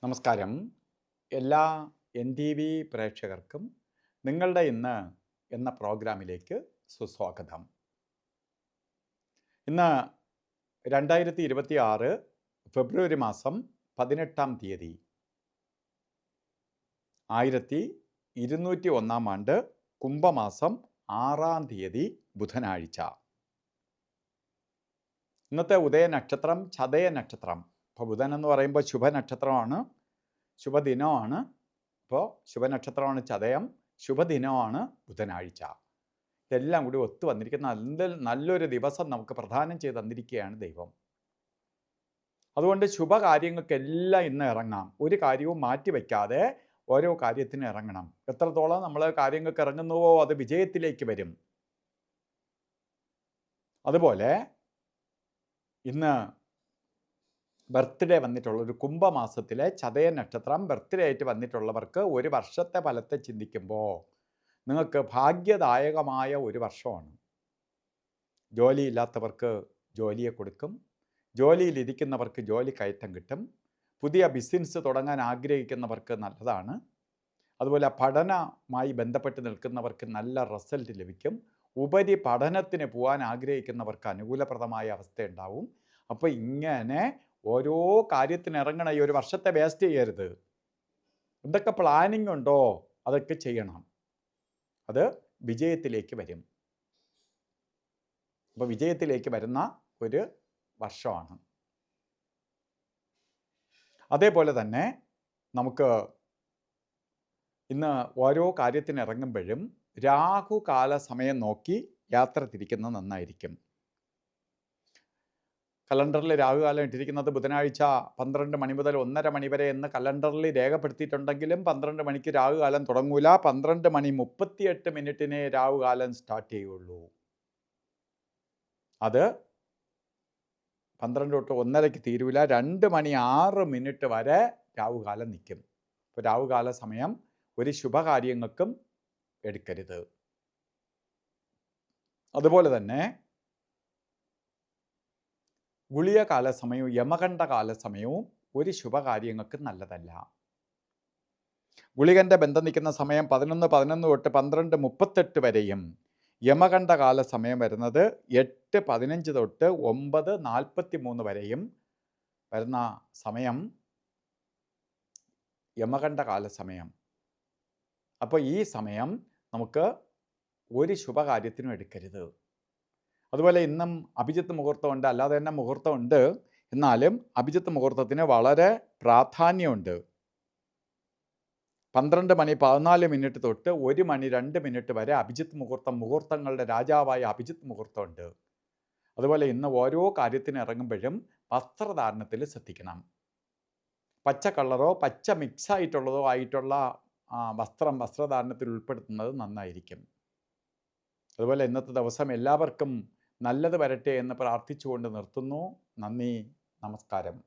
നമസ്കാരം. എല്ലാ NTV പ്രേക്ഷകർക്കും നിങ്ങളുടെ ഇന്ന് എന്ന പ്രോഗ്രാമിലേക്ക് സുസ്വാഗതം. ഇന്ന് 2026 ഫെബ്രുവരി മാസം 18-ാം തീയതി 1201 ആണ്ട് കുംഭമാസം 6-ാം തീയതി ബുധനാഴ്ച. ഇന്നത്തെ ഉദയനക്ഷത്രം ചതയ നക്ഷത്രം. അപ്പോൾ ബുധൻ എന്ന് പറയുമ്പോൾ ശുഭനക്ഷത്രമാണ്, ശുഭദിനമാണ്. അപ്പോൾ ശുഭനക്ഷത്രമാണ് ചതയം, ശുഭദിനമാണ് ബുധനാഴ്ച. ഇതെല്ലാം കൂടി ഒത്തു വന്നിരിക്കുന്ന നല്ലൊരു ദിവസം നമുക്ക് പ്രദാനം ചെയ്ത് തന്നിരിക്കുകയാണ് ദൈവം. അതുകൊണ്ട് ശുഭകാര്യങ്ങൾക്കെല്ലാം ഇന്ന് ഇറങ്ങാം. ഒരു കാര്യവും മാറ്റിവെക്കാതെ ഓരോ കാര്യത്തിന് ഇറങ്ങണം. എത്രത്തോളം നമ്മൾ കാര്യങ്ങൾക്ക് ഇറങ്ങുന്നുവോ അത് വിജയത്തിലേക്ക് വരും. അതുപോലെ ഇന്ന് ബർത്ത്ഡേ വന്നിട്ടുള്ള ഒരു കുംഭമാസത്തിലെ ചതയ നക്ഷത്രം ബർത്ത്ഡേ ആയിട്ട് വന്നിട്ടുള്ളവർക്ക് ഒരു വർഷത്തെ ഫലത്തെ ചിന്തിക്കുമ്പോൾ നിങ്ങൾക്ക് ഭാഗ്യദായകമായ ഒരു വർഷമാണ്. ജോലിയില്ലാത്തവർക്ക് ജോലിയെ കൊടുക്കും, ജോലിയിലിരിക്കുന്നവർക്ക് ജോലി കയറ്റം കിട്ടും, പുതിയ ബിസിനസ് തുടങ്ങാൻ ആഗ്രഹിക്കുന്നവർക്ക് നല്ലതാണ്. അതുപോലെ പഠനവുമായി ബന്ധപ്പെട്ട് നിൽക്കുന്നവർക്ക് നല്ല റിസൾട്ട് ലഭിക്കും. ഉപരിപഠനത്തിന് പോകാൻ ആഗ്രഹിക്കുന്നവർക്ക് അനുകൂലപ്രദമായ അവസ്ഥ ഉണ്ടാവും. അപ്പോൾ ഇങ്ങനെ ഓരോ കാര്യത്തിന് ഇറങ്ങണ ഈ ഒരു വർഷത്തെ വേസ്റ്റ് ചെയ്യരുത്. എന്തൊക്കെ പ്ലാനിങ് ഉണ്ടോ അതൊക്കെ ചെയ്യണം. അത് വിജയത്തിലേക്ക് വരും. അപ്പോൾ വിജയത്തിലേക്ക് വരുന്ന ഒരു വർഷമാണ്. അതേപോലെ തന്നെ നമുക്ക് ഇന്ന് ഓരോ കാര്യത്തിന് ഇറങ്ങുമ്പോഴും രാഹുകാല സമയം നോക്കി യാത്ര തിരിക്കുന്നത് നന്നായിരിക്കും. കലണ്ടറിൽ രാഹുകാലം ഇട്ടിരിക്കുന്നത് ബുധനാഴ്ച 12 മണി മുതൽ 1:30 മണി വരെ എന്ന് കലണ്ടറിൽ രേഖപ്പെടുത്തിയിട്ടുണ്ടെങ്കിലും 12 മണിക്ക് രാഹുകാലം തുടങ്ങൂല. 12:38 രാഹുകാലം സ്റ്റാർട്ട് ചെയ്യുള്ളൂ. അത് 12 തൊട്ട് 1:30 തീരൂല. 2:06 വരെ രാഹുകാലം നിൽക്കും. അപ്പോൾ രാഹുകാല സമയം ഒരു ശുഭകാര്യങ്ങൾക്കും എടുക്കരുത്. അതുപോലെ തന്നെ ഗുളികകാല സമയവും യമകണ്ഠകാല സമയവും ഒരു ശുഭകാര്യങ്ങൾക്ക് നല്ലതല്ല. ഗുളികൻ്റെ ബന്ധം നിൽക്കുന്ന സമയം 11:11 തൊട്ട് 12:38 വരെയും യമകണ്ഠകാല സമയം വരുന്നത് 8:15 തൊട്ട് 9:43 വരെയും വരുന്ന സമയം യമകണ്ഠകാല സമയം. അപ്പോൾ ഈ സമയം നമുക്ക് ഒരു ശുഭകാര്യത്തിനും എടുക്കരുത്. അതുപോലെ ഇന്നും അഭിജിത്ത് മുഹൂർത്തമുണ്ട്, അല്ലാതെ തന്നെ മുഹൂർത്തമുണ്ട്. എന്നാലും അഭിജിത്ത് മുഹൂർത്തത്തിന് വളരെ പ്രാധാന്യമുണ്ട്. 12 മണി 14 തൊട്ട് 1 മണി 2 വരെ അഭിജിത്ത് മുഹൂർത്തം, മുഹൂർത്തങ്ങളുടെ രാജാവായ അഭിജിത്ത് മുഹൂർത്തമുണ്ട്. അതുപോലെ ഇന്ന് ഓരോ കാര്യത്തിന് ഇറങ്ങുമ്പോഴും വസ്ത്രധാരണത്തിൽ ശ്രദ്ധിക്കണം. പച്ച കളറോ പച്ച മിക്സ് ആയിട്ടുള്ളതോ ആയിട്ടുള്ള വസ്ത്രധാരണത്തിൽ ഉൾപ്പെടുത്തുന്നത് നന്നായിരിക്കും. അതുപോലെ ഇന്നത്തെ ദിവസം എല്ലാവർക്കും നല്ലത് വരട്ടെ എന്ന് പ്രാർത്ഥിച്ചുകൊണ്ട് നിർത്തുന്നു. നന്ദി, നമസ്കാരം.